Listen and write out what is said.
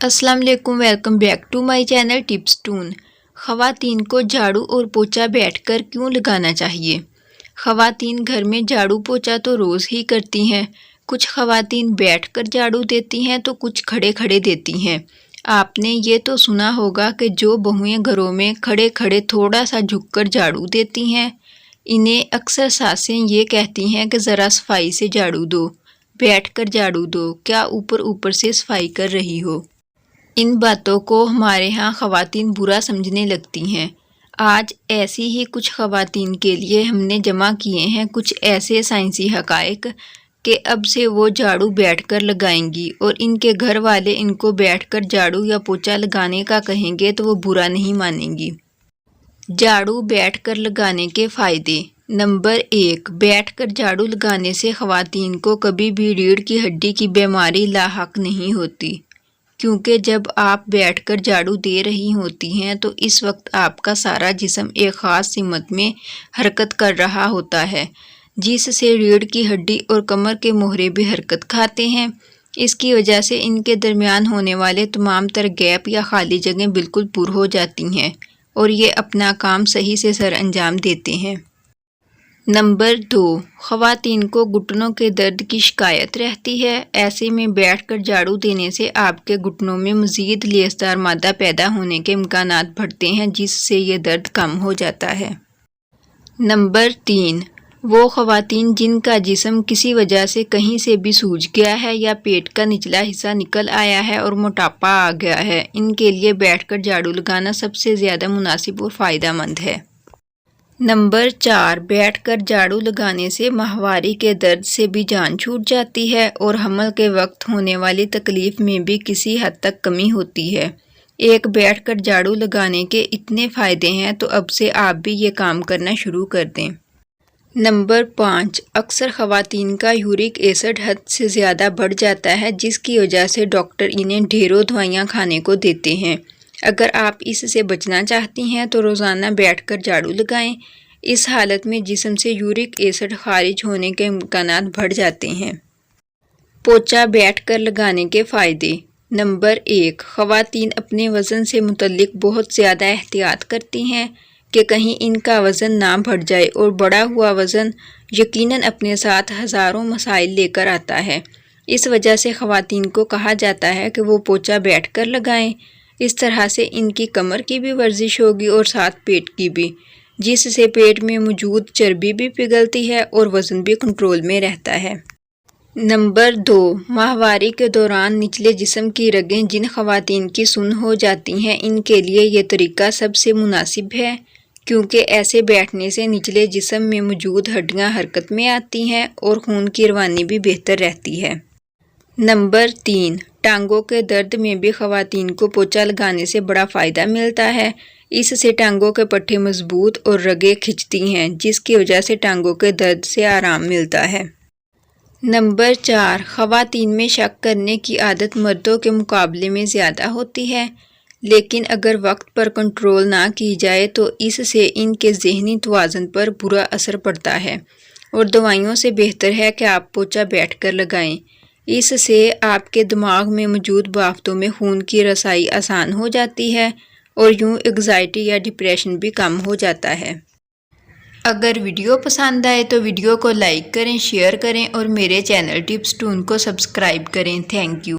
अस्सलाम वालेकुम, welcome back to my channel tips toon. ख़वातीन को झाड़ू और पोछा बैठकर क्यों लगाना चाहिए? ख़वातीन घर में झाड़ू पोछा तो रोज़ ही करती हैं। कुछ ख़वातीन बैठकर झाड़ू देती हैं तो कुछ खड़े खड़े देती हैं। आपने ये तो सुना होगा कि जो बहुएं घरों में खड़े खड़े थोड़ा सा झुककर झाड़ू देती हैं, इन्हें अक्सर सासें ये कहती हैं कि ज़रा सफाई से झाड़ू दो, बैठकर झाड़ू दो, क्या ऊपर ऊपर से सफाई कर रही हो। इन बातों को हमारे यहाँ ख़वातीन बुरा समझने लगती हैं। आज ऐसी ही कुछ ख़वातीन के लिए हमने जमा किए हैं कुछ ऐसे साइंसी हक़ाइक़ कि अब से वो झाड़ू बैठकर लगाएंगी और इनके घर वाले इनको बैठकर झाड़ू या पोछा लगाने का कहेंगे तो वो बुरा नहीं मानेंगी। झाड़ू बैठकर लगाने के फ़ायदे। नंबर 1, बैठकर झाड़ू लगाने से ख़वातीन को कभी भी रीढ़ की हड्डी की बीमारी लाहक नहीं होती, क्योंकि जब आप बैठकर झाड़ू दे रही होती हैं तो इस वक्त आपका सारा जिस्म एक ख़ास सिमत में हरकत कर रहा होता है, जिससे रीढ़ की हड्डी और कमर के मोहरे भी हरकत खाते हैं। इसकी वजह से इनके दरमियान होने वाले तमाम तर गैप या खाली जगहें बिल्कुल पुर हो जाती हैं और ये अपना काम सही से सर अंजाम देते हैं। नंबर 2, ख़वातीन को घुटनों के दर्द की शिकायत रहती है। ऐसे में बैठकर झाड़ू देने से आपके घुटनों में मज़ीद लेसदार मादा पैदा होने के इम्कानात बढ़ते हैं, जिससे ये दर्द कम हो जाता है। नंबर 3, वो ख़वातीन जिनका जिस्म किसी वजह से कहीं से भी सूज गया है या पेट का निचला हिस्सा निकल आया है और मोटापा आ गया है, इनके लिए बैठकर झाड़ू लगाना सबसे ज़्यादा मुनासिब और फ़ायदेमंद है। नंबर 4, बैठकर झाड़ू लगाने से माहवारी के दर्द से भी जान छूट जाती है और हमल के वक्त होने वाली तकलीफ़ में भी किसी हद तक कमी होती है। एक बैठकर झाड़ू लगाने के इतने फ़ायदे हैं तो अब से आप भी ये काम करना शुरू कर दें। नंबर 5, अक्सर ख़वातीन का यूरिक एसिड हद से ज़्यादा बढ़ जाता है, जिसकी वजह से डॉक्टर इन्हें ढेरों दवाइयाँ खाने को देते हैं। अगर आप इससे बचना चाहती हैं तो रोज़ाना बैठकर झाड़ू लगाएं। इस हालत में जिस्म से यूरिक एसिड खारिज होने के इम्कानात बढ़ जाते हैं। पोछा बैठकर लगाने के फ़ायदे। नंबर 1, ख़वातीन अपने वज़न से मुतल्लिक बहुत ज़्यादा एहतियात करती हैं कि कहीं इनका वज़न ना बढ़ जाए और बढ़ा हुआ वज़न यकीनन अपने साथ हज़ारों मसाइल लेकर आता है। इस वजह से ख़वातीन को कहा जाता है कि वो पोछा बैठकर लगाएं। इस तरह से इनकी कमर की भी वर्जिश होगी और साथ पेट की भी, जिससे पेट में मौजूद चर्बी भी पिघलती है और वज़न भी कंट्रोल में रहता है। नंबर 2, माहवारी के दौरान निचले जिस्म की रगें जिन ख़वातीन की सुन्न हो जाती हैं, इनके लिए ये तरीका सबसे मुनासिब है, क्योंकि ऐसे बैठने से निचले जिस्म में मौजूद हड्डियाँ हरकत में आती हैं और खून की रवानी भी बेहतर रहती है। नंबर 3, टांगों के दर्द में भी ख़वातीन को पोछा लगाने से बड़ा फ़ायदा मिलता है। इससे टांगों के पट्टे मजबूत और रगें खिंचती हैं, जिसकी वजह से टांगों के दर्द से आराम मिलता है। नंबर 4, ख़वातीन में शक करने की आदत मर्दों के मुकाबले में ज़्यादा होती है, लेकिन अगर वक्त पर कंट्रोल ना की जाए तो इससे इनके ज़हनी तवाज़ुन पर बुरा असर पड़ता है और दवाइयों से बेहतर है कि आप पोछा बैठकर लगाएं। इससे आपके दिमाग में मौजूद बाफ्तों में खून की रसाई आसान हो जाती है और यूँ एंग्जाइटी या डिप्रेशन भी कम हो जाता है। अगर वीडियो पसंद आए तो वीडियो को लाइक करें, शेयर करें और मेरे चैनल टिप्स टून को सब्सक्राइब करें। Thank you.